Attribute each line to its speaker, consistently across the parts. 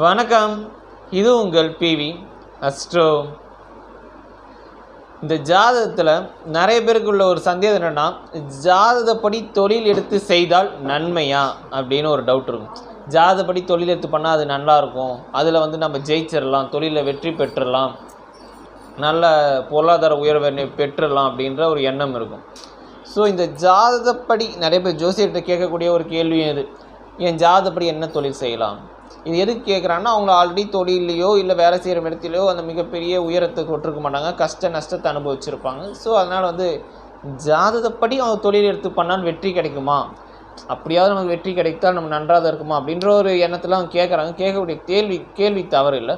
Speaker 1: வணக்கம், இது உங்கள் பிவி அஸ்ட்ரோ. இந்த ஜாதகத்தில் நிறைய பேருக்குள்ள ஒரு சந்தேகம் என்னென்னா, ஜாதகப்படி தொழில் எடுத்து செய்தால் நன்மையா அப்படின்னு ஒரு டவுட் இருக்கும். ஜாதகப்படி தொழில் எடுத்து பண்ணால் அது நல்லாயிருக்கும், அதில் நம்ம ஜெயிச்சிடலாம், தொழிலில் வெற்றி பெற்றுடலாம், நல்ல பொருளாதார உயர்வை பெற்றுடலாம் அப்படின்ற ஒரு எண்ணம் இருக்கும். ஸோ இந்த ஜாதகப்படி நிறைய பேர் ஜோசியர்கிட்ட கேட்கக்கூடிய ஒரு கேள்வியும் இது, என் ஜாதகப்படி என்ன தொழில் செய்யலாம். இது எதுக்கு கேட்குறாங்கன்னா, அவங்க ஆல்ரெடி தொழிலையோ இல்லை வேலை செய்கிற இடத்துலையோ அந்த மிகப்பெரிய உயரத்தை கொட்டிருக்க மாட்டாங்க, கஷ்ட நஷ்டத்தை அனுபவிச்சிருப்பாங்க. ஸோ அதனால் ஜாதகப்படி அவங்க தொழில் எடுத்து பண்ணால் வெற்றி கிடைக்குமா, அப்படியாவது நமக்கு வெற்றி கிடைத்தால் நம்ம நன்றாக இருக்குமா அப்படின்ற ஒரு எண்ணத்தில் அவங்க கேட்குறாங்க. கேட்கக்கூடிய கேள்வி தவறு இல்லை.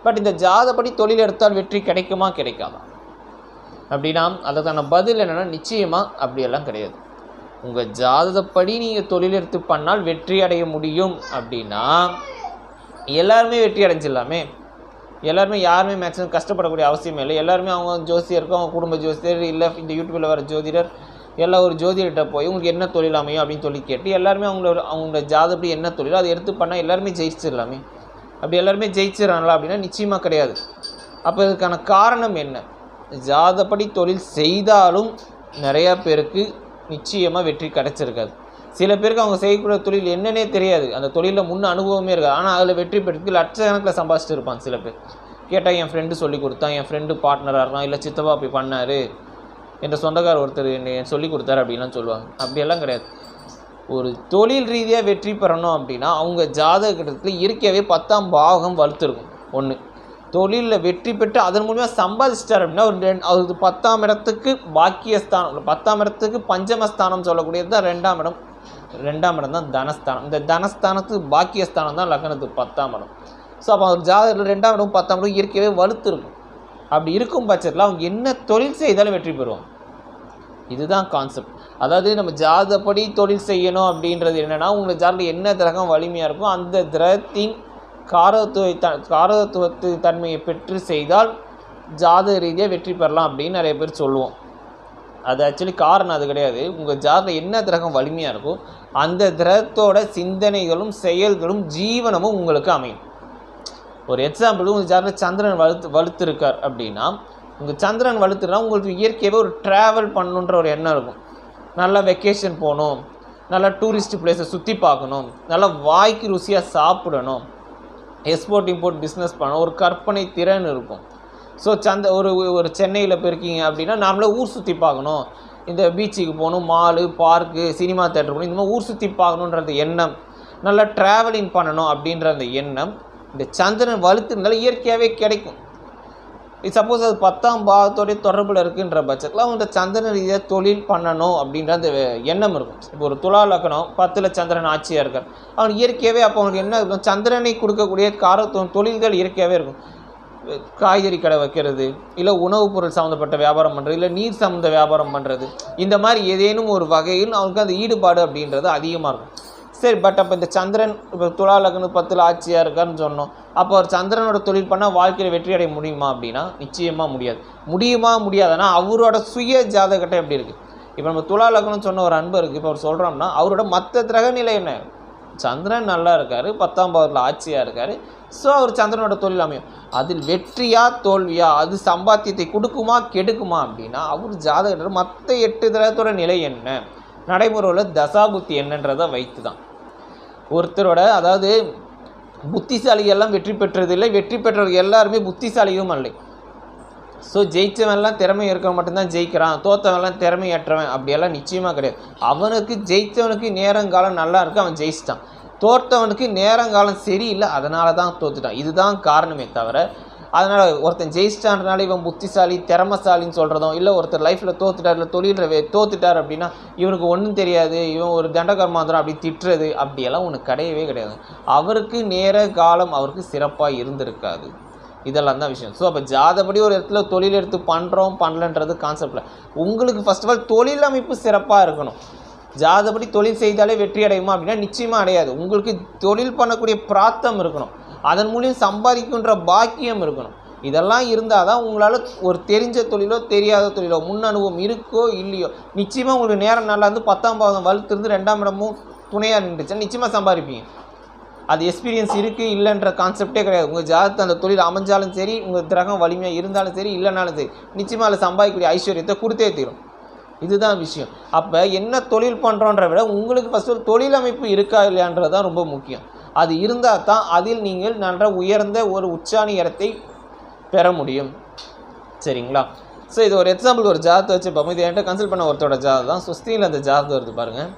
Speaker 1: பட் இந்த ஜாதகப்படி தொழில் எடுத்தால் வெற்றி கிடைக்குமா கிடைக்காதா அப்படின்னா அதுக்கான பதில் என்னென்னா, நிச்சயமாக அப்படியெல்லாம் கிடையாது. உங்கள் ஜாதகப்படி நீங்கள் தொழில் எடுத்து பண்ணால் வெற்றி அடைய முடியும் அப்படின்னா எல்லாருமே வெற்றி அடைஞ்சிடலாமே. எல்லாருமே யாருமே மேக்ஸிமம் கஷ்டப்படக்கூடிய அவசியமே இல்லை. எல்லாருமே அவங்க ஜோசியருக்கு, அவங்க குடும்ப ஜோசியர், இல்லை இந்த யூடியூப்பில் வர ஜோதிடர், எல்லா ஒரு ஜோதிடர்கிட்ட போய் உங்களுக்கு என்ன தொழில் அமையும் அப்படின்னு கேட்டு எல்லாருமே அவங்களோட ஜாதகப்படி என்ன தொழிலோ அதை எடுத்து பண்ணால் எல்லாருமே ஜெயிச்சிடலாமே. அப்படி எல்லாருமே ஜெயிச்சிடறாங்களா அப்படின்னா நிச்சயமாக கிடையாது. அப்போ இதுக்கான காரணம் என்ன? ஜாதகப்படி தொழில் செய்தாலும் நிறையா பேருக்கு நிச்சயமாக வெற்றி கிடைச்சிருக்காது. சில பேருக்கு அவங்க செய்யக்கூடிய தொழில் என்னன்னே தெரியாது, அந்த தொழிலில் முன்ன அனுபவமே இருக்காது, ஆனால் அதில் வெற்றி பெற்று லட்சக்கணக்கில் சம்பாதிச்சுட்டு இருப்பாங்க. சில பேர் கேட்டால் என் ஃப்ரெண்டு சொல்லி கொடுத்தான், என் ஃப்ரெண்டு பார்ட்னராக இருக்கான், இல்லை சித்தப்பா போய் பண்ணார், என்ற சொந்தக்கார் ஒருத்தர் என்னை சொல்லி கொடுத்தாரு அப்படின்லாம் சொல்லுவாங்க. அப்படியெல்லாம் கிடையாது. ஒரு தொழில் ரீதியாக வெற்றி பெறணும் அப்படின்னா அவங்க ஜாதகத்தில் இருக்கவே 10ஆம் பாவகம் வலுத்திருக்கும். ஒன்று, தொழிலில் வெற்றி பெற்று அதன் மூலியமாக சம்பாதிச்சிட்டார் அப்படின்னா அவருக்கு 10ஆம் இடத்துக்கு பாக்கியஸ்தானம், 10ஆம் இடத்துக்கு பஞ்சமஸ்தானம் சொல்லக்கூடியது தான் 2ஆம் இடம். 2ஆம் இடம் தான் தனஸ்தானம். இந்த தனஸ்தானத்துக்கு பாக்கியஸ்தானம் தான் லக்னத்துக்கு 10ஆம் இடம். ஸோ அப்போ அவர் ஜாதகத்தில் 2ஆம் இடம் 10ஆம் இடம் இருக்கவே வலுத்து இருக்கும். அப்படி இருக்கும் பட்சத்தில் அவங்க என்ன தொழில் செய்தாலும் வெற்றி பெறுவாங்க. இதுதான் கான்செப்ட். அதாவது நம்ம ஜாதகப்படி தொழில் செய்யணும் அப்படின்றது என்னென்னா, உங்களுக்கு ஜாதகத்தில் என்ன கிரகம் வலிமையாக இருக்கும் அந்த கிரகத்தின் காரகத்துவத்து தன்மையை பெற்று செய்தால் ஜாதக ரீதியாக வெற்றி பெறலாம் அப்படின்னு நிறைய பேர் சொல்லுவோம். அது ஆக்சுவலி காரணம் அது கிடையாது. உங்கள் ஜாதகம் என்ன கிரகம் வலிமையாக இருக்கோ அந்த கிரகத்தோட சிந்தனைகளும் செயல்களும் ஜீவனமும் உங்களுக்கு அமையும். ஒரு எக்ஸாம்பிள், உங்கள் ஜாதகம் சந்திரன் வலுத்து இருக்கார் அப்படின்னா, உங்கள் சந்திரன் வலுத்துனா உங்களுக்கு இயற்கையாகவே ஒரு ட்ராவல் பண்ணணுன்ற ஒரு எண்ணம் இருக்கும். நல்லா வெக்கேஷன் போகணும், நல்லா டூரிஸ்ட் பிளேஸை சுற்றி பார்க்கணும், நல்லா வாய்க்கு ருசியாக சாப்பிடணும், எக்ஸ்போர்ட் இம்போர்ட் பிஸ்னஸ் பண்ணணும், ஒரு கற்பனை திறன் இருக்கும். ஸோ ஒரு சென்னையில் போயிருக்கீங்க அப்படின்னா நார்மலாக ஊர் சுற்றி பார்க்கணும், இந்த பீச்சுக்கு போகணும், மாலு, பார்க்கு, சினிமா தேட்டர் போகணும், இந்த மாதிரி ஊர் சுற்றி பார்க்கணுன்றது எண்ணம், நல்லா ட்ராவலிங் பண்ணணும் அப்படின்ற அந்த எண்ணம் இந்த சந்திரன் வலுத்துனால இயற்கையாகவே கிடைக்கும். சப்போஸ் அது 10ஆம் பாவத்தோடைய தொடர்பில் இருக்குன்ற பட்சத்தில் அவங்க சந்திரன் ரீதியாக தொழில் பண்ணணும் அப்படின்ற அந்த எண்ணம் இருக்கும். இப்போ ஒரு துலா லக்னம் 10ல் சந்திரன் ஆட்சியாக இருக்கார், அவன் இயற்கையாகவே அப்போ அவனுக்கு என்ன இருக்கும், சந்திரனை கொடுக்கக்கூடிய காரத்துவம் தொழில்கள் இயற்கையாகவே இருக்கும். காய்கறி கடை வைக்கிறது, இல்லை உணவுப் பொருள் சம்மந்தப்பட்ட வியாபாரம் பண்ணுறது, இல்லை நீர் சம்மந்த வியாபாரம் பண்ணுறது, இந்த மாதிரி ஏதேனும் ஒரு வகையில் அவனுக்கு அந்த ஈடுபாடு அப்படின்றது அதிகமாக இருக்கும். சரி, பட் அப்போ இந்த சந்திரன் இப்போ துலா லக்னம் 10ல் ஆட்சியாக இருக்கான்னு சொன்னோம். அப்போ ஒரு சந்திரனோட தொழில் பண்ணால் வாழ்க்கையில் வெற்றி அடைய முடியுமா அப்படின்னா நிச்சயமாக முடியாது. முடியாதுன்னா அவரோட சுய ஜாதகத்தை எப்படி இருக்குது. இப்போ நம்ம துலா லக்னம் சொன்ன ஒரு அன்பருக்கு இப்போ அவர் சொல்கிறோம்னா அவரோட மற்ற கிரகநிலை என்ன, சந்திரன் நல்லா இருக்கார், 10ஆம் பாவத்தில் ஆட்சியாக இருக்கார். ஸோ அவர் சந்திரனோட தொழில் அமையும். அதில் வெற்றியா தோல்வியா, அது சம்பாத்தியத்தை கொடுக்குமா கெடுக்குமா அப்படின்னா அவர் ஜாதகத்தில் மற்ற 8 கிரகத்தோட நிலை என்ன, நடைமுறையில் தசாபுத்தி என்னன்றதை வைத்து தான் ஒருத்தரோட, அதாவது புத்திசாலிகள்லாம் வெற்றி பெற்றதில்லை, வெற்றி பெற்றவர்கள் எல்லாருமே புத்திசாலியும் இல்லை. ஸோ ஜெயித்தவன்லாம் திறமை இருக்க மட்டும்தான் ஜெயிக்கிறான், தோற்றவன்லாம் திறமையற்றவன் அப்படியெல்லாம் நிச்சயமாக கிடையாது. அவனுக்கு ஜெயித்தவனுக்கு நேரங்காலம் நல்லா இருக்குது, அவன் ஜெயிச்சிட்டான். தோற்றவனுக்கு நேரங்காலம் சரியில்லை, அதனால தான் தோற்றுட்டான். இதுதான் காரணமே தவிர அதனால் ஒருத்தன் ஜெயிச்சிட்டான்றனால இவன் புத்திசாலி திறமசாலின்னு சொல்கிறதும், இல்லை ஒருத்தர் லைஃப்பில் தோத்துட்டார், இல்லை தொழிலில் தோத்துட்டார் அப்படின்னா இவனுக்கு ஒன்றும் தெரியாது, இவன் ஒரு தண்டகர்மாந்திரம் அப்படி திட்டுறது அப்படியெல்லாம் ஒன்று கிடையவே கிடையாது. அவருக்கு நேர காலம் அவருக்கு சிறப்பாக இருந்திருக்காது. இதெல்லாம் தான் விஷயம். ஸோ அப்போ ஜாதப்படி ஒரு இடத்துல தொழில் எடுத்து பண்ணுறோம் பண்ணலன்றது கான்செப்டில் உங்களுக்கு ஃபர்ஸ்ட் ஆஃப் ஆல் தொழில் அமைப்பு சிறப்பாக இருக்கணும். ஜாதப்படி தொழில் செய்தாலே வெற்றி அடையுமா அப்படின்னா நிச்சயமாக அடையாது. உங்களுக்கு தொழில் பண்ணக்கூடிய பிராத்தம் இருக்கணும், அதன் மூலியம் சம்பாதிக்கின்ற பாக்கியம் இருக்கணும். இதெல்லாம் இருந்தால் தான் உங்களால் ஒரு தெரிஞ்ச தொழிலோ தெரியாத தொழிலோ முன் அனுபவம் இருக்கோ இல்லையோ நிச்சயமாக உங்களுக்கு நேரம் நல்லா இருந்து 10ஆம் பாவம் வலுத்திருந்து 2ஆம் இடமும் துணையாக நின்றுச்சுன்னா நிச்சயமாக சம்பாதிப்பீங்க. அது எக்ஸ்பீரியன்ஸ் இருக்குது இல்லைன்ற கான்செப்டே கிடையாது. உங்கள் ஜாதகத்தை அந்த தொழில் அமைஞ்சாலும் சரி, உங்கள் கிரகம் வலிமையாக இருந்தாலும் சரி, இல்லைனாலும் சரி, நிச்சயமாக அதில் சம்பாதிக்கக்கூடிய ஐஸ்வர்யத்தை கொடுத்தே தீரும். இதுதான் விஷயம். அப்போ என்ன தொழில் பண்ணுறோன்ற விட உங்களுக்கு ஃபஸ்ட்டு தொழில் அமைப்பு இருக்கா இல்லையான்றது தான் ரொம்ப முக்கியம். அது இருந்தால் தான் அதில் நீங்கள் நல்ல உயர்ந்த ஒரு உச்சாணி இடத்தை பெற முடியும். சரிங்களா? ஸோ இது ஒரு எக்ஸாம்பிள் ஒரு ஜாதகத்தை வச்சு பார்ப்போம். இது என்கிட்ட கன்சல்ட் பண்ண ஒருத்தரோட ஜாதகம் தான். சுஸ்தியில் அந்த ஜாதகம் வருது பாருங்கள்.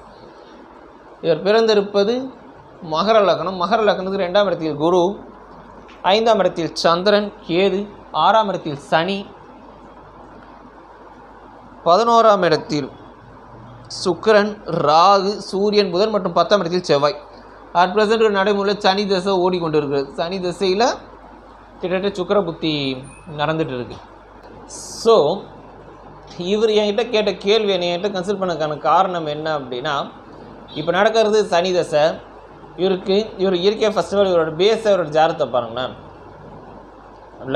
Speaker 1: இவர் பிறந்திருப்பது மகர லக்னம். மகர லக்னத்துக்கு 2ஆம் இடத்தில் குரு, 5ஆம் இடத்தில் சந்திரன், கேது, 6ஆம் இடத்தில் சனி, 11ஆம் இடத்தில் சுக்கிரன், ராகு, சூரியன், புதன் மற்றும் 10ஆம் இடத்தில் செவ்வாய். அட் பிரசன்ட் நடைமுறையில் சனி தசை ஓடிக்கொண்டிருக்கிறது. சனி தசையில் கிட்டத்தட்ட சுக்கிர புத்தி நடந்துட்டு இருக்கு. ஸோ இவர் என்கிட்ட கேட்ட கேள்வி என்கிட்ட கன்சல்ட் பண்ணக்கான காரணம் என்ன அப்படின்னா, இப்போ நடக்கிறது சனி தசை. இவர் இயற்கையாக ஃபஸ்ட் ஆஃப் ஆல் இவரோட பேஸை இவரோட ஜாதகத்தை பாருங்களேன்.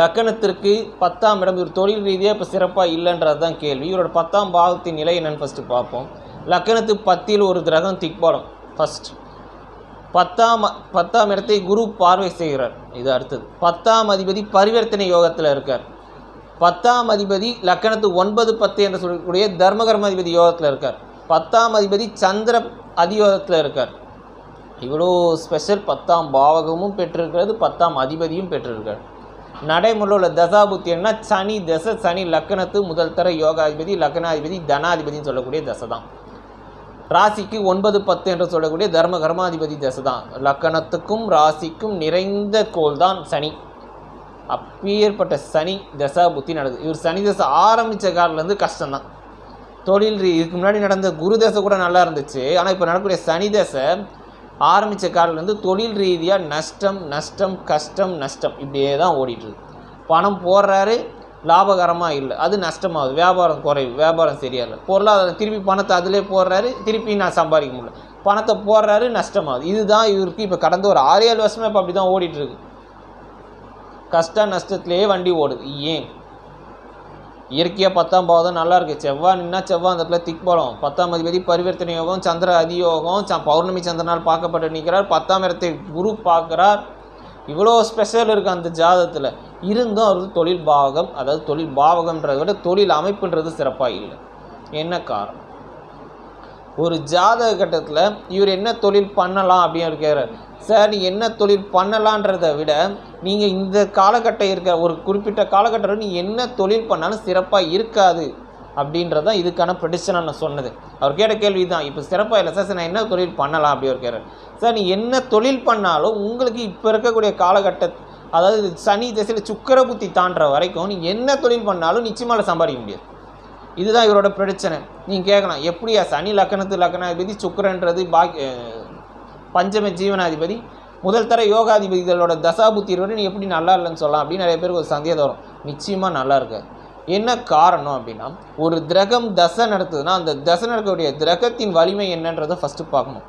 Speaker 1: லக்கணத்திற்கு 10ஆம் இடம். இவர் தொழில் ரீதியாக இப்போ சிறப்பாக இல்லைன்றது தான் கேள்வி. இவரோட 10ஆம் பாவத்தின் நிலை என்னென்னு ஃபஸ்ட்டு பார்ப்போம். லக்கணத்துக்கு 10ல் ஒரு கிரகம் திக்பாலம். ஃபஸ்ட் 10ஆம் இடத்தை குரு பார்வை செய்கிறார். இது அடுத்தது 10ஆம் அதிபதி பரிவர்த்தனை யோகத்தில் இருக்கார். 10ஆம் அதிபதி லக்கணத்துக்கு 9, 10 என்று சொல்லக்கூடிய தர்மகர்ம அதிபதி யோகத்தில் இருக்கார். 10ஆம் அதிபதி சந்திர அதியோகத்தில் இருக்கார். இவ்வளோ ஸ்பெஷல் 10ஆம் பாவகமும் பெற்றிருக்கிறது, 10ஆம் அதிபதியும் பெற்றிருக்கார். நடைமுறையில் உள்ள தசாபுத்தி என்ன? சனி தசை. சனி லக்கணத்து முதல் தர யோகாதிபதி, லக்னாதிபதி, தனாதிபதினு சொல்லக்கூடிய தசை தான். ராசிக்கு 9, 10 என்று சொல்லக்கூடிய தர்ம கர்மாதிபதி தசை தான். லக்கணத்துக்கும் ராசிக்கும் நிறைந்த கோள் தான் சனி. அப்பேற்பட்ட சனி தசா புத்தி நடக்குது. இவர் சனி தசை ஆரம்பித்த காலிலேருந்து கஷ்டம்தான். தொழில் இதுக்கு முன்னாடி நடந்த குரு தசை கூட நல்லா இருந்துச்சு. ஆனால் இப்போ நடக்கக்கூடிய சனி தசை ஆரம்பித்த காலிலேருந்து தொழில் ரீதியாக நஷ்டம், நஷ்டம், கஷ்டம், நஷ்டம் இப்படியே தான் ஓடிட்டுருக்கு. பணம் போடுறாரு, லாபகரமாக இல்லை, அது நஷ்டமாகுது. வியாபாரம் குறைவு, வியாபாரம் சரியாக இல்லை. பொருளாதாரம் திருப்பி பணத்தை அதிலே போடுறாரு, திருப்பி நான் சம்பாதிக்க முடியல, பணத்தை போடுறாரு, நஷ்டமாகுது. இதுதான் இவருக்கு இப்போ கடந்த ஒரு 6-7 வருஷமாக இப்போ அப்படி தான் ஓடிட்டுருக்கு. கஷ்ட நஷ்டத்திலேயே வண்டி ஓடுது. ஏன்? இயற்கையாக 10ஆம் பாவம் நல்லா இருக்குது. செவ்வாய் நின்னா செவ்வாய் அந்த இடத்துல திக்பலம். 10ஆம் அதிபதி பரிவர்த்தனை யோகம், சந்திர அதியோகம், பௌர்ணமி சந்திரனால் பார்க்கப்பட்டு நிற்கிறார். 10ஆம் இடத்தை குரு பார்க்குறார். இவ்வளோ ஸ்பெஷல் இருக்குது அந்த ஜாதகத்தில். இருந்தும் அவருக்கு தொழில் பாவகம், அதாவது தொழில் பாவகம்ன்றதை விட தொழில் அமைப்புன்றது சிறப்பாக இல்லை. என்ன காரணம்? ஒரு ஜாதக கட்டத்தில் இவர் என்ன தொழில் பண்ணலாம் அப்படின்னு இருக்கிறார். சார் நீங்கள் என்ன தொழில் பண்ணலான்றதை விட நீங்கள் இந்த காலகட்டம் இருக்கிற ஒரு குறிப்பிட்ட காலகட்டத்தில் நீங்கள் என்ன தொழில் பண்ணாலும் சிறப்பாக இருக்காது அப்படின்றதான் இதுக்கான ப்ரெடிக்ஷனாக நான் சொன்னது. அவர் கேட்ட கேள்வி தான். இப்போ சிறப்பாக இல்லை சார், நான் என்ன தொழில் பண்ணலாம் அப்படி ஒரு கேட்குறாரு. சார் நீங்கள் என்ன தொழில் பண்ணாலும் உங்களுக்கு இப்போ இருக்கக்கூடிய காலகட்ட, அதாவது சனி திசையில் சுக்கிர புத்தி தாண்டுற வரைக்கும் நீங்கள் என்ன தொழில் பண்ணாலும் நிச்சயமாக சம்பாதிக்க முடியாது. இதுதான் இவரோட பிரச்சனை. நீங்கள் கேட்கலாம், எப்படியா சனி லக்கணாதிபதி, சுக்கிரன்றது பஞ்சம ஜீவனாதிபதி, முதல் தர யோகாதிபதிகளோட தசாபுத்தி வரை நீ எப்படி நல்லா இல்லைன்னு சொல்லலாம் அப்படின்னு நிறைய பேருக்கு ஒரு சந்தேகம் வரும். நிச்சயமாக நல்லா இருக்காது. என்ன காரணம் அப்படின்னா, ஒரு கிரகம் தசை நடத்துதுன்னா அந்த தசை நடக்கக்கூடிய கிரகத்தின் வலிமை என்னன்றதை ஃபஸ்ட்டு பார்க்கணும்.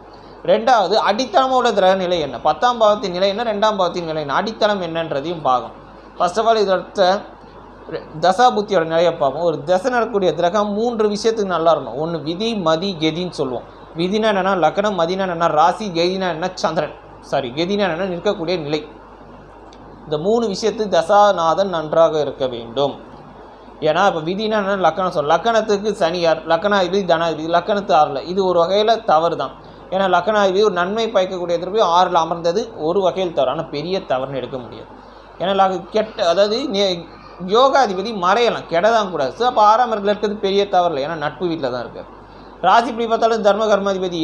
Speaker 1: ரெண்டாவது அடித்தளமோட கிரக நிலை என்ன, 10ஆம் பாவத்தின் நிலை என்ன, 2ஆம் பாவத்தின் நிலை என்ன, அடித்தளம் என்னன்றதையும் பார்க்கணும். ஃபர்ஸ்ட் ஆஃப் ஆல் இதோட தசாபுத்தியோட நிலையை பார்ப்போம். ஒரு தசை நடக்கக்கூடிய கிரகம் 3 விஷயத்துக்கு நல்லா இருக்கணும். ஒன்று விதி, மதி, கெதின்னு சொல்லுவோம். விதினா என்னென்னா லக்னம், மதினா என்னென்னா ராசி, கெதினா என்ன சந்திரன், கெதினா என்னென்னா நிற்கக்கூடிய நிலை. இந்த 3 விஷயத்துக்கு தசாநாதன் நன்றாக இருக்க வேண்டும். ஏன்னா இப்போ விதினா என்ன, லக்கணம் சொல்ல, லக்கணத்துக்கு சனியார், லக்கணாதிபதி தனாதிபதி, லக்கணத்து 6ல், இது ஒரு வகையில் தவறு தான். ஏன்னா லக்கணாதிபதி ஒரு நன்மை பயக்கக்கூடிய திருப்பி 6ல் அமர்ந்தது ஒரு வகையில் தவறு, ஆனால் பெரிய தவறுன்னு எடுக்க முடியாது. ஏன்னா கெட்ட, அதாவது யோகாதிபதி மறையலாம், கெடதான் கூடாது. ஸோ அப்போ 6ஆம் இடத்துல இருக்கிறது பெரிய தவறு இல்லை, ஏன்னா நட்பு வீட்டில் தான் இருக்கார். ராசி இப்படி பார்த்தாலும் தர்ம கர்மாதிபதி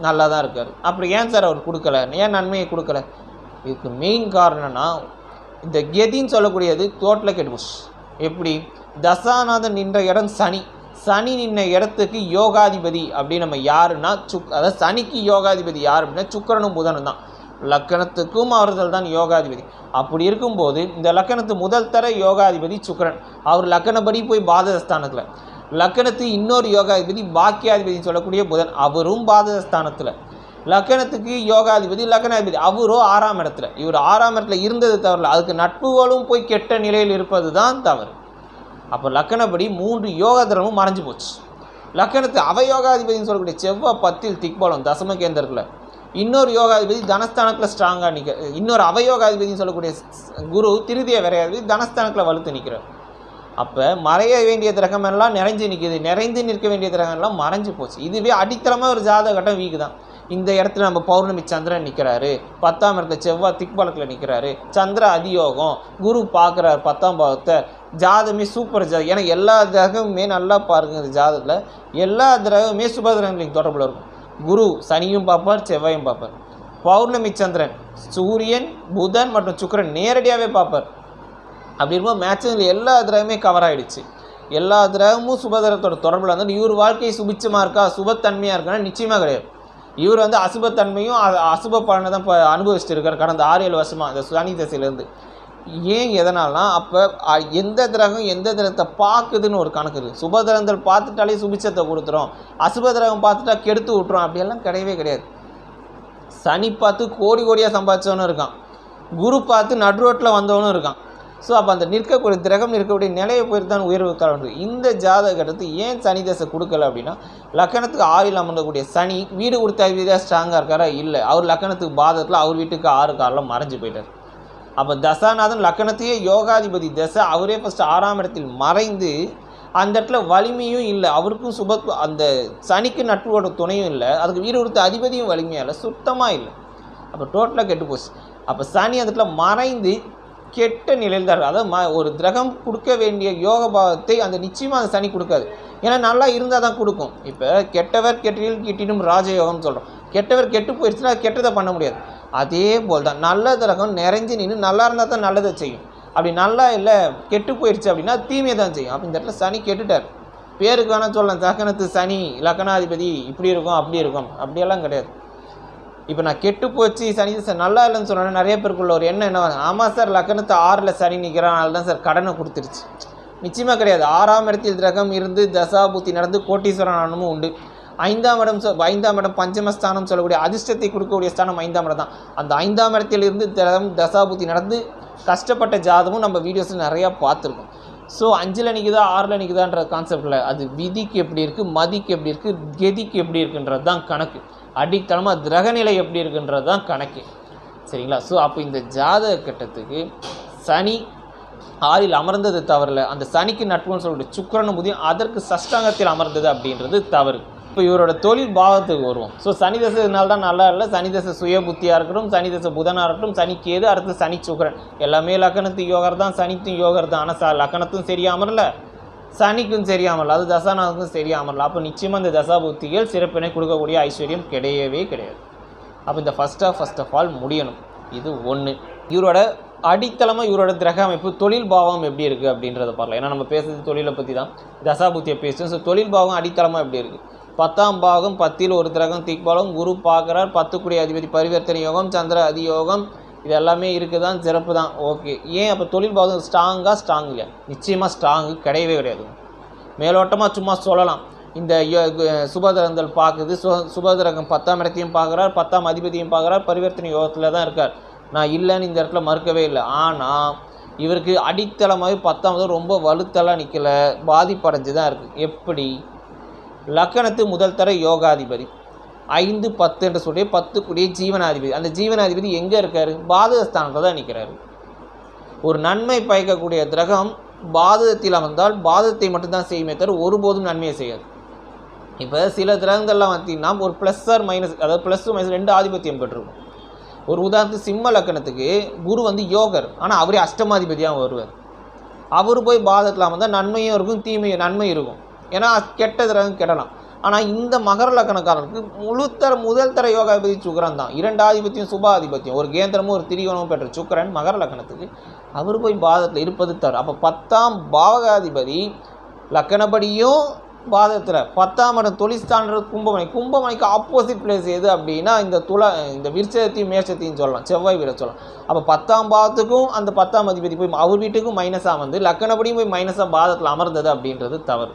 Speaker 1: நல்லா தான் இருக்கார். அப்படி ஏன் சார் அவர் கொடுக்கல, ஏன் நன்மையை கொடுக்கல? இதுக்கு மெயின் காரணம்னா இந்த கெதின்னு சொல்லக்கூடியது தோட்டில் கெடுபுஷ். எப்படி? தசாநாதன் நின்ற இடம் சனி, சனி நின்ற இடத்துக்கு யோகாதிபதி அப்படின்னு நம்ம யாருன்னா அதாவது சனிக்கு யோகாதிபதி யார் அப்படின்னா சுக்கிரனும் புதனும் தான். லக்கணத்துக்கும் அவர்கள் தான் யோகாதிபதி. அப்படி இருக்கும்போது இந்த லக்கணத்து முதல் தர யோகாதிபதி சுக்கிரன், அவர் லக்கணப்படி போய் பாதகஸ்தானத்தில். லக்கணத்து இன்னொரு யோகாதிபதி பாக்கியாதிபதினு சொல்லக்கூடிய புதன், அவரும் பாதகஸ்தானத்தில். லக்கணத்துக்கு யோகாதிபதி லக்கணாதிபதி அவரும் 6ஆம் இடத்துல. இவர் 6ஆம் இடத்துல இருந்தது தவறில்லை, அதுக்கு நட்புகளும் போய் கெட்ட நிலையில் இருப்பது தான் தவறு. அப்போ லக்கணப்படி 3 யோகாதிரமும் மறைஞ்சு போச்சு. லக்கணத்து அவயோகாதிபதினு சொல்லக்கூடிய செவ்வாய் 10ல் திக்பலம் தசம கேந்திரத்தில். இன்னொரு யோகாதிபதி தனஸ்தானத்தில் ஸ்ட்ராங்காக இன்னொரு அவயோகாதிபதினு சொல்லக்கூடிய குரு திருதிய விரையாதிபதி தனஸ்தானத்தில் வலுத்து நிற்கிறார். அப்போ மறைய வேண்டிய கிரகமெல்லாம் நிறைஞ்சு நிற்கிது, நிறைந்து நிற்க வேண்டிய கிரகமெல்லாம் மறைஞ்சு போச்சு. இதுவே அடித்தளமாக ஒரு ஜாதக கட்டம் வீக்கு தான். இந்த இடத்துல நம்ம பௌர்ணமி சந்திரன் நிற்கிறாரு, 10ஆம் இடத்துல செவ்வாய் திக்பலத்தில் நிற்கிறாரு, சந்திர அதியோகம், குரு பார்க்குறாரு 10ஆம் பாவத்தை, ஜாதகமே சூப்பர் ஜாதகம். ஏன்னா எல்லா கிரகமுமே நல்லா பாருங்கள், இந்த ஜாதகத்தில் எல்லா கிரகமுமே சுபகிரகங்களுக்கு தொடர்பில் இருக்கும். குரு சனியும் பார்ப்பார், செவ்வாயும் பார்ப்பார். பௌர்ணமி சந்திரன் சூரியன் புதன் மற்றும் சுக்கிரன் நேரடியாகவே பார்ப்பார். அப்படி இருக்கும்போது மேட்சில் எல்லா கிரகமே கவர் ஆகிடுச்சு. எல்லா கிரகமும் சுபகிரகத்தோட தொடர்பில் இருந்தால் இவர் வாழ்க்கை சுபிச்சமாக இருக்கா, சுபத்தன்மையாக இருக்கான்னா நிச்சயமாக கிடையாது. இவர் அசுபத்தன்மையும் அசுப பலனை தான் இப்போ அனுபவிச்சுட்டு இருக்கார் கடந்த 6-7 வருஷமாக இந்த சனி திசையிலேருந்து. ஏன் எதனால்னா அப்போ எந்த கிரகம் எந்த கிரகத்தை பார்க்குதுன்னு ஒரு கணக்கு இருக்குது. சுபகிரகங்கள் பார்த்துட்டாலே சுபிச்சத்தை கொடுத்துரும், அசுப கிரகம் பார்த்துட்டா கெடுத்து விட்டுரும், அப்படியெல்லாம் கிடையவே கிடையாது. சனி பார்த்து கோடி கோடியாக சம்பாதிச்சவனும் இருக்கான், குரு பார்த்து நடுரோட்டில் வந்தவனும் இருக்கான். ஸோ அப்போ அந்த நிற்கக்கூடிய கிரகம் இருக்கக்கூடிய நிலையை போயிட்டு தான் உயர்வு காலம். இந்த ஜாதக கட்டத்துக்கு ஏன் சனி தசை கொடுக்கல அப்படின்னா, லக்கணத்துக்கு 6ல் அமர்ந்தக்கூடிய சனி வீடு கொடுத்த அதிபதியாக ஸ்ட்ராங்காக இருக்காரா? இல்லை. அவர் லக்கணத்துக்கு பாதத்தில் அவர் வீட்டுக்கு 6 காலில் மறைஞ்சு போயிட்டார். அப்போ தசாநாதன் லக்கணத்தையே யோகாதிபதி தசை அவரே ஃபஸ்ட்டு 6ஆம் இடத்தில் மறைந்து அந்த இடத்துல வலிமையும் இல்லை, அவருக்கும் அந்த சனிக்கு நட்போட துணையும் இல்லை, அதுக்கு வீடு கொடுத்த அதிபதியும் வலிமையாக இல்லை, சுத்தமாக இல்லை. அப்போ டோட்டலாக கெட்டு போச்சு. அப்போ சனி அந்த இடத்துல மறைந்து கெட்ட நிலையில் தான். அதாவது ஒரு கிரகம் கொடுக்க வேண்டிய யோக பாவத்தை அந்த நிச்சயமாக அந்த சனி கொடுக்காது. ஏன்னா நல்லா இருந்தால் தான் கொடுக்கும். இப்போ கெட்டவர் கெட்டில் கிட்டிடும் ராஜயோகம்னு சொல்கிறோம். கெட்டவர் கெட்டு போயிடுச்சுன்னா கெட்டதை பண்ண முடியாது. அதே போல் தான் நல்ல கிரகம் நிறைஞ்சு நின்று நல்லா இருந்தால் தான் நல்லதை செய்யும். அப்படி நல்லா இல்லை கெட்டு போயிடுச்சு அப்படின்னா தீமையை தான் செய்யும். அப்போ இந்த இடத்துல சனி கெட்டுட்டார். பேருக்கு வேணால் சொல்லலாம், லக்கணத்து சனி லக்கணாதிபதி இப்படி இருக்கும் அப்படி இருக்கும், அப்படியெல்லாம் கிடையாது. இப்போ நான் கெட்டு போச்சு சனி தசை நல்லா இல்லைன்னு சொன்னேன்னா நிறைய பேருக்குள்ள ஒரு எண்ணம் என்ன, ஆமாம் சார் லக்கணத்து 6ல் சனி நிற்கிறனால தான் சார் கடனை கொடுத்துருச்சு. நிச்சயமாக கிடையாது. 6ஆம் இடத்தில் கிரகம் இருந்து தசாபுத்தி நடந்து கோட்டீஸ்வரனும் உண்டு. 5ஆம் இடம் பஞ்சமஸ்தானம் சொல்லக்கூடிய அதிர்ஷ்டத்தை கொடுக்கக்கூடிய ஸ்தானம் 5ஆம் இடம் தான். அந்த 5ஆம் இடத்தில் இருந்து கிரகம் தசாபுத்தி நடந்து கஷ்டப்பட்ட ஜாதமும் நம்ம வீடியோஸில் நிறையா பார்த்துருக்கோம். ஸோ 5ல் நிற்குதா 6ல் நிற்குதான்ற கான்செப்டில் அது விதிக்கு எப்படி இருக்குது, மதிக்கு எப்படி இருக்குது, கெதிக்கு எப்படி இருக்குன்றது தான் கணக்கு. அடித்தளமாக கிரகநிலை எப்படி இருக்குன்றது தான் கணக்கு. சரிங்களா? ஸோ அப்போ இந்த ஜாதக கட்டத்துக்கு சனி 6ல் அமர்ந்தது தவறில்லை, அந்த சனிக்கு நட்புன்னு சொல்லக்கூடிய சுக்கிரனும் புதியும் அதற்கு சஷ்டாங்கத்தில் அமர்ந்தது அப்படின்றது தவறு. இப்போ இவரோட தொழில் பாவத்துக்கு வருவோம். ஸோ சனி தசை இதனால தான் நல்லா இல்லை. சனி தசை சுய புத்தியாக இருக்கட்டும், சனி தசை புதனாக இருக்கட்டும், சனி கேது, அடுத்து சனி சுக்கிரன் எல்லாமே லக்கணத்து யோகர் தான், சனித்தும் யோகர் தான். ஆனால் லக்கணத்தும் சரியாமல, சனிக்கும் சரியாமல், அது தசாநாதனுக்கும் சரியாமல். அப்போ நிச்சயமாக இந்த தசாபுத்திகள் சிறப்பினை கொடுக்கக்கூடிய ஐஸ்வர்யம் கிடையவே கிடையாது. அப்போ இந்த ஃபஸ்ட் ஆஃப் ஆல் முடியணும். இது ஒன்று. இவரோட அடித்தளமாக இவரோட கிரக அமைப்பு தொழில் பாவம் எப்படி இருக்குது அப்படின்றத பார்க்கலாம். ஏன்னா நம்ம பேசுறது தொழிலை பற்றி தான், தசாபுத்தியை பேசுகிறோம். ஸோ தொழில் பாவம் அடித்தளமாக எப்படி இருக்குது? 10ஆம் பாகம் 10ல் ஒரு கிரகம் திக்பலம், குரு பார்க்குறார், 10 அதிபதி பரிவர்த்தனை யோகம், சந்திர அதியோகம், இது எல்லாமே இருக்குது தான், சிறப்பு தான். ஓகே. ஏன் அப்போ தொழில் பாவம் ஸ்ட்ராங் இல்லையா? நிச்சயமாக ஸ்ட்ராங்கு கிடையவே கிடையாது. மேலோட்டமாக சும்மா சொல்லலாம். இந்த சுபகிரகங்கள் பார்க்குது, சுபகிரகம் 10ஆம் இடத்தையும் பார்க்குறார், 10ஆம் அதிபதியும் பார்க்குறார், பரிவர்த்தனை யோகத்தில் தான் இருக்கார். நான் இல்லைன்னு இந்த இடத்துல மறுக்கவே இல்லை. ஆனால் இவருக்கு அடித்தளமாகவே 10ஆம் ரொம்ப வலுத்தெல்லாம் நிற்கலை, பாதிப்படைஞ்சு தான் இருக்குது. எப்படி? லக்கணத்து முதல் தர யோகாதிபதி 5, 10 என்று சொல்லி 10 ஜீவனாதிபதி. அந்த ஜீவனாதிபதி எங்கே இருக்கார்? பாதகஸ்தானத்தில் தான் நிற்கிறாரு. ஒரு நன்மை பயக்கக்கூடிய கிரகம் பாதகத்தில் அமர்ந்தால் பாதகத்தை மட்டும்தான் செய்யுமே தவிர ஒருபோதும் நன்மையை செய்யாது. இப்போ சில கிரகங்கள்லாம் பார்த்தீங்கன்னா ஒரு ப்ளஸ் ஆர் மைனஸ், அதாவது ப்ளஸ் மைனஸ் 2 ஆதிபத்தியம் பெற்றிருக்கும். ஒரு உதாரணத்துக்கு சிம்ம லக்கணத்துக்கு குரு யோகர், ஆனால் அவரே அஷ்டமாதிபதியாக வருவார். அவர் போய் பாதகத்தில் அமர்ந்தால் நன்மையும் இருக்கும் தீமையும் நன்மை இருக்கும். ஏன்னா கெட்ட கிரகம் கெடலாம். ஆனால் இந்த மகர லக்கணக்காரனுக்கு முதல் தர யோகாதிபதி சுக்கிரன் தான். 2 ஆதிபத்தியம் சுபாதிபத்தியம், ஒரு கேந்திரமும் ஒரு திரிகோணமும் பெற்ற சுக்கிரன் மகர லக்கணத்துக்கு அவர் போய் பாதத்தில் இருப்பது தர. அப்போ 10ஆம் பாவகாதிபதி லக்கணப்படியும் பாதத்தில், 10ஆம் இடம் தொழிற்ஸ்தானது கும்பமணிக்கு ஆப்போசிட் பிளேஸ் எது அப்படின்னா இந்த விருச்சத்தையும் மேஷத்தையும் சொல்லலாம், செவ்வாய் வீட சொல்லலாம். அப்போ 10ஆம் பாவத்துக்கும் அந்த 10ஆம் அதிபதி போய் அவர் வீட்டுக்கும் மைனஸாக வந்து லக்கணப்படியும் போய் மைனஸாக பாதத்தில் அமர்ந்தது அப்படின்றது தவறு.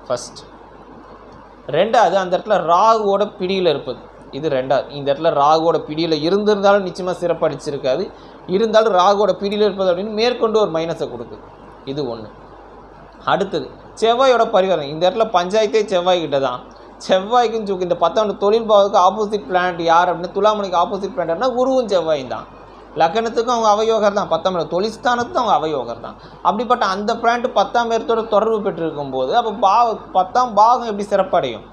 Speaker 1: ஃபஸ்ட். 2வது அந்த இடத்துல ராகுவோட பிடியில் இருப்பது. இது 2வது. இந்த இடத்துல ராகுவோட பிடியில் இருந்திருந்தாலும் நிச்சயமாக சிறப்படிச்சிருக்காது. இருந்தாலும் ராகுவோட பிடியில் இருப்பது அப்படின்னு மேற்கொண்டு ஒரு மைனஸை கொடுக்குது. இது ஒன்று. அடுத்தது செவ்வாயோட பரிவர்த்தனை. இந்த இடத்துல பஞ்சாயத்தே செவ்வாய் கிட்ட தான். செவ்வாய்க்கும் சுக்கு இந்த 10ஆம் தொழில் பாவத்துக்கு ஆப்போசிட் பிளானட் யார் அப்படின்னு துலாமணிக்கு ஆப்போசிட் பிளானட்னா குருவும் செவ்வாயும் தான். லக்னத்துக்கும் அவங்க அவயோகர் தான், 10ஆம் இடம் தொழில்ஸ்தானத்துக்கும் அவங்க அவயோகர் தான். அப்படிப்பட்ட அந்த பிளானட் 10ஆம் இடத்தோட தொடர்பு பெற்றிருக்கும் போது அப்போ 10ஆம் பாகம் எப்படி சிறப்படையும்?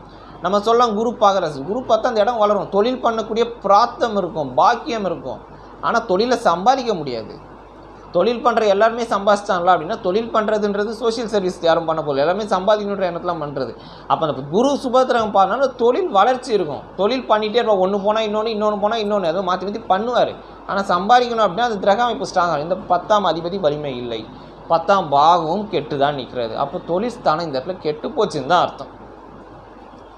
Speaker 1: நம்ம சொல்லலாம் குரு பார்க்குற குரு பார்த்தா அந்த இடம் வளரும், தொழில் பண்ணக்கூடிய பிராப்தம் இருக்கும், பாக்கியம் இருக்கும். ஆனால் தொழிலை சம்பாதிக்க முடியாது. தொழில் பண்ணுற எல்லாருமே சம்பாதிச்சிட்டாங்களா அப்படின்னா தொழில் பண்ணுறதுன்றது சோஷியல் சர்வீஸ் யாரும் பண்ண போகல, எல்லாமே சம்பாதிக்கணுன்ற எண்ணத்தில் பண்ணுறது. அப்போ அந்த குரு சுபத்திரகம் பார்த்தனால தொழில் வளர்ச்சி இருக்கும், தொழில் பண்ணிகிட்டே இருப்போம், ஒன்று போனால் இன்னொன்று போனால் இன்னொன்று எதுவும் மாற்றி மாற்றி பண்ணுவார். ஆனால் சம்பாதிக்கணும் அப்படின்னா அது கிரகம் இப்போ ஸ்ட்ராங்காக இந்த 10ஆம் அதிபதி வலிமை இல்லை, 10ஆம் பாகமும் கெட்டு தான் நிற்கிறது. அப்போ தொழில் ஸ்தானம் இந்த இடத்துல கெட்டு போச்சுன்னு தான் அர்த்தம்.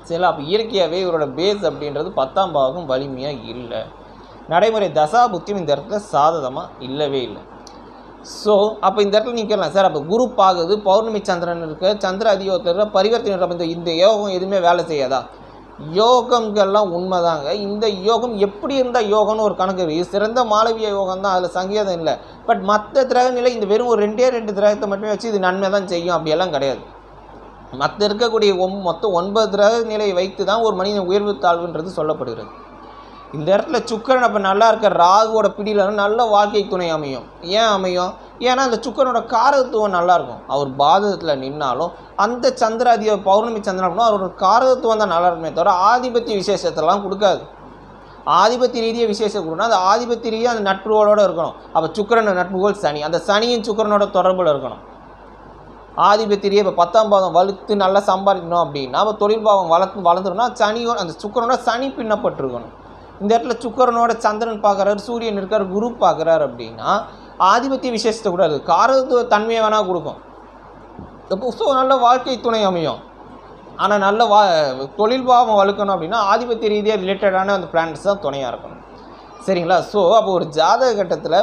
Speaker 1: சரி, அப்போ இயற்கையாகவே இவரோட பேஸ் அப்படின்றது 10ஆம் பாகம் வலிமையாக இல்லை. நடைமுறை தசா புத்தியும் இந்த இடத்துல சாதகமாக இல்லவே இல்லை. ஸோ அப்போ இந்த இடத்துல நீங்கள் கேட்கலாம், சார் அப்போ குரு பாகுது, பௌர்ணமி சந்திரன் இருக்க, சந்திர அதியோகத்தில் பரிவர்த்தனை இந்த யோகம் எதுவுமே வேலை செய்யாதா? யோகங்கள்லாம் உண்மைதாங்க. இந்த யோகம் எப்படி இருந்தால் யோகம்னு ஒரு கணக்கு இருக்குது. சிறந்த மாளவிய யோகம் தான், அதில் சங்கேதம் இல்லை. பட் மற்ற கிரக நிலை இந்த வெறும் ஒரு 2 கிரகத்தை மட்டுமே வச்சு இது நன்மை தான் செய்யும் அப்படியெல்லாம் கிடையாது. மற்ற இருக்கக்கூடிய மொத்தம் 9 கிரக நிலையை வைத்து தான் ஒரு மனிதன் உயர்வு தாழ்வுன்றது சொல்லப்படுகிறது. இந்த இடத்துல சுக்கரன் அப்போ நல்லா இருக்க ராகுவோட பிடியில் நல்ல வாழ்க்கை துணை அமையும். ஏன் அமையும்? ஏன்னா அந்த சுக்கரனோட காரகத்துவம் நல்லாயிருக்கும். அவர் பாதகத்தில் நின்னாலும் அந்த சந்திராதிய பௌர்ணமி சந்திரன் அவரோட காரகத்துவம் தான் நல்லா இருக்குமே தவிர ஆதிபத்திய விசேஷத்தெல்லாம் கொடுக்காது. ஆதிபத்திய ரீதியாக விசேஷம் கொடுக்கணும், அந்த ஆதிபத்திய ரீதியாக அந்த நட்புகளோடு இருக்கணும். அப்போ சுக்கரன் நட்புகள் சனி, அந்த சனியும் சுக்கரனோட தொடர்பில் இருக்கணும். ஆதிபத்திரியை இப்போ 10ஆம் பாவம் வலுத்து நல்லா சம்பாதிக்கணும் அப்படின்னா அப்போ தொழில் பாவம் வளர்ந்துருன்னா சனியோட அந்த சுக்கரனோட சனி பின்னப்பட்டிருக்கணும். இந்த இடத்துல சுக்கரனோட சந்திரன் பார்க்குறாரு, சூரியன் இருக்கார், குரு பார்க்குறாரு அப்படின்னா ஆதிபத்திய விசேஷத்தை கூடாது, காரத்துவ தன்மையை வேணால் கொடுக்கும். இப்போ நல்ல வாழ்க்கை துணை அமையும். ஆனால் நல்ல தொழில் பாவம் வளர்க்கணும் அப்படின்னா ஆதிபத்திய ரீதியாக ரிலேட்டடான அந்த பிளானட்ஸ் தான் துணையாக இருக்கணும். சரிங்களா? ஸோ அப்போ ஒரு ஜாதக கட்டத்தில்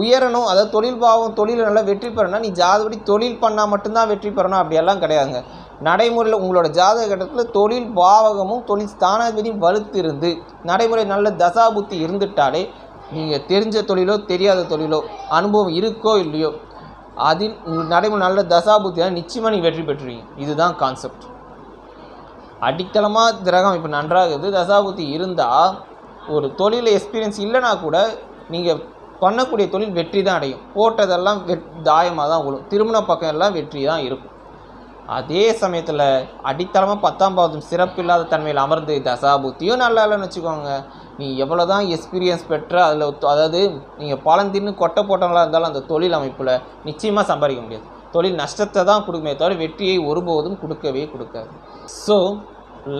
Speaker 1: உயரணும், அதாவது தொழில் பாவம் தொழில் நல்லா வெற்றி பெறணும்னா நீ ஜாதகப்படி தொழில் பண்ணால் மட்டும்தான் வெற்றி பெறணும் அப்படியெல்லாம் கிடையாதுங்க. நடைமுறையில் உங்களோட ஜாதக கட்டத்தில் தொழில் பாவகமும் தொழில் ஸ்தானாதிபதியும் வலுத்திருந்து நடைமுறை நல்ல தசாபுத்தி இருந்துட்டாலே நீங்கள் தெரிஞ்ச தொழிலோ தெரியாத தொழிலோ அனுபவம் இருக்கோ இல்லையோ அதில் நடைமுறை நல்ல தசாபுத்தியாக நிச்சயமாக நீங்கள் வெற்றி பெற்றுவீங்க. இதுதான் கான்செப்ட். அடித்தளமாக கிரகம் இப்போ நன்றாகுது, தசாபுத்தி இருந்தால் ஒரு தொழில் எக்ஸ்பீரியன்ஸ் இல்லைனா கூட நீங்கள் பண்ணக்கூடிய தொழில் வெற்றி தான் அடையும். போட்டதெல்லாம் தாயமாக தான் விழும், திருமண பக்கம் எல்லாம் வெற்றி தான் இருக்கும். அதே சமயத்தில் அடித்தளமாக 10ஆம் பாவம் சிறப்பில்லாத தன்மையில் அமர்ந்து தசாபுத்தியும் நல்லா இல்லைன்னு வச்சுக்கோங்க, நீ எவ்வளோ தான் எக்ஸ்பீரியன்ஸ் பெற்ற அதில் அதாவது நீங்கள் பழம் தின்னு கொட்டை போட்டவங்களாக இருந்தாலும் அந்த தொழில் அமைப்பில் நிச்சயமாக சம்பாதிக்க முடியாது. தொழில் நஷ்டத்தை தான் கொடுக்குமே தவிர வெற்றியை ஒருபோதும் கொடுக்கவே கொடுக்காது. ஸோ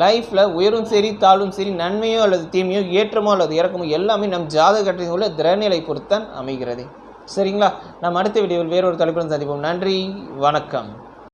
Speaker 1: லைஃப்பில் உயரும் சரி தாழ்வும் சரி, நன்மையோ அல்லது தீமையோ, ஏற்றமோ அல்லது இறக்கமோ எல்லாமே நம் ஜாதக கட்டத்தில் உள்ள கிரகநிலை பொறுத்தான் அமைகிறது. சரிங்களா? நம்ம அடுத்த வீடியோவில் வேறொரு தலைப்புடன் சந்திப்போம். நன்றி, வணக்கம்.